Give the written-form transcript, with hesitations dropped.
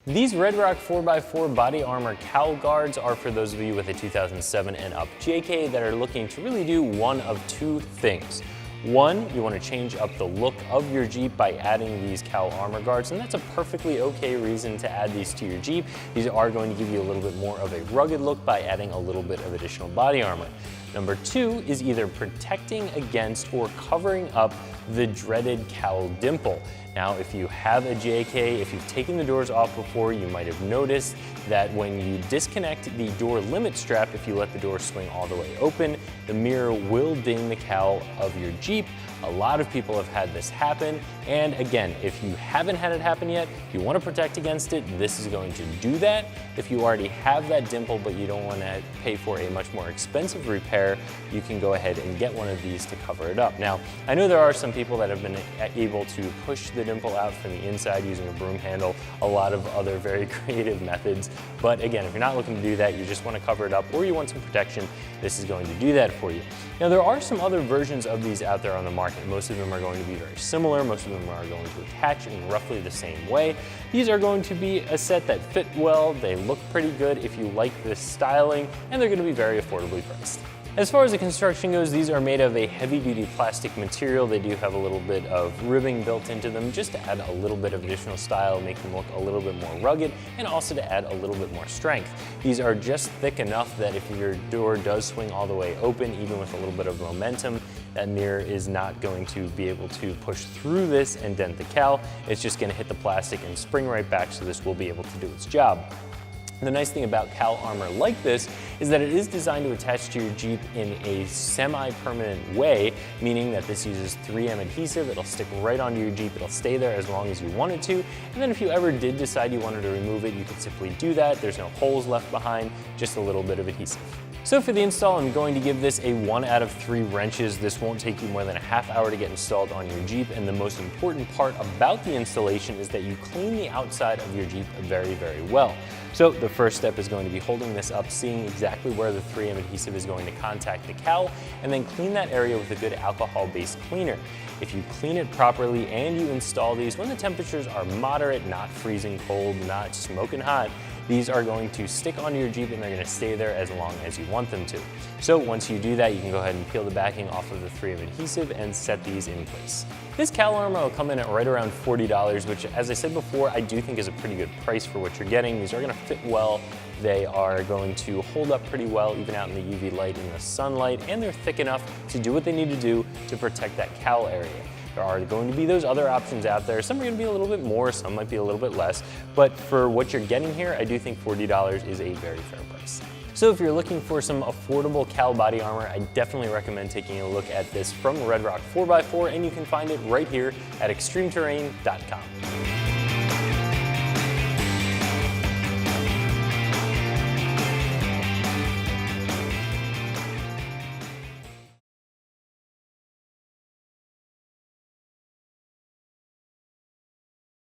These RedRock 4x4 Body Armor Cowl Guards are for those of you with a 2007 and up JK that are looking to really do one of two things. One, you want to change up the look of your Jeep by adding these cowl armor guards, and that's a perfectly okay reason to add these to your Jeep. These are going to give you a little bit more of a rugged look by adding a little bit of additional body armor. Number two is either protecting against or covering up the dreaded cowl dimple. Now, if you have a JK, if you've taken the doors off before, you might have noticed that when you disconnect the door limit strap, if you let the door swing all the way open, the mirror will ding the cowl of your Jeep. A lot of people have had this happen, and again, if you haven't had it happen yet, if you want to protect against it, this is going to do that. If you already have that dimple but you don't want to pay for a much more expensive repair, you can go ahead and get one of these to cover it up. Now, I know there are some people that have been able to push the dimple out from the inside using a broom handle, a lot of other very creative methods, but again, if you're not looking to do that, you just want to cover it up or you want some protection, this is going to do that for you. Now, there are some other versions of these out there on the market. Most of them are going to be very similar. Most of them are going to attach in roughly the same way. These are going to be a set that fit well, they look pretty good if you like this styling, and they're going to be very affordably priced. As far as the construction goes, these are made of a heavy-duty plastic material. They do have a little bit of ribbing built into them just to add a little bit of additional style, make them look a little bit more rugged, and also to add a little bit more strength. These are just thick enough that if your door does swing all the way open, even with a little bit of momentum, that mirror is not going to be able to push through this and dent the cowl. It's just going to hit the plastic and spring right back, so this will be able to do its job. The nice thing about cowl armor like this is that it is designed to attach to your Jeep in a semi-permanent way, meaning that this uses 3M adhesive. It'll stick right onto your Jeep. It'll stay there as long as you want it to. And then if you ever did decide you wanted to remove it, you could simply do that. There's no holes left behind, just a little bit of adhesive. So for the install, I'm going to give this a 1 out of 3 wrenches. This won't take you more than a half hour to get installed on your Jeep, and the most important part about the installation is that you clean the outside of your Jeep very, very well. So the first step is going to be holding this up, seeing exactly where the 3M adhesive is going to contact the cowl, and then clean that area with a good alcohol-based cleaner. If you clean it properly and you install these when the temperatures are moderate, not freezing cold, not smoking hot, these are going to stick onto your Jeep and they're going to stay there as long as you want them to. So once you do that, you can go ahead and peel the backing off of the 3M adhesive and set these in place. This cowl armor will come in at right around $40, which, as I said before, I do think is a pretty good price for what you're getting. These are going to fit well. They are going to hold up pretty well even out in the UV light and the sunlight, and they're thick enough to do what they need to do to protect that cowl area. There are going to be those other options out there. Some are going to be a little bit more, some might be a little bit less, but for what you're getting here, I do think $40 is a very fair price. So if you're looking for some affordable cowl body armor, I definitely recommend taking a look at this from RedRock 4x4, and you can find it right here at ExtremeTerrain.com.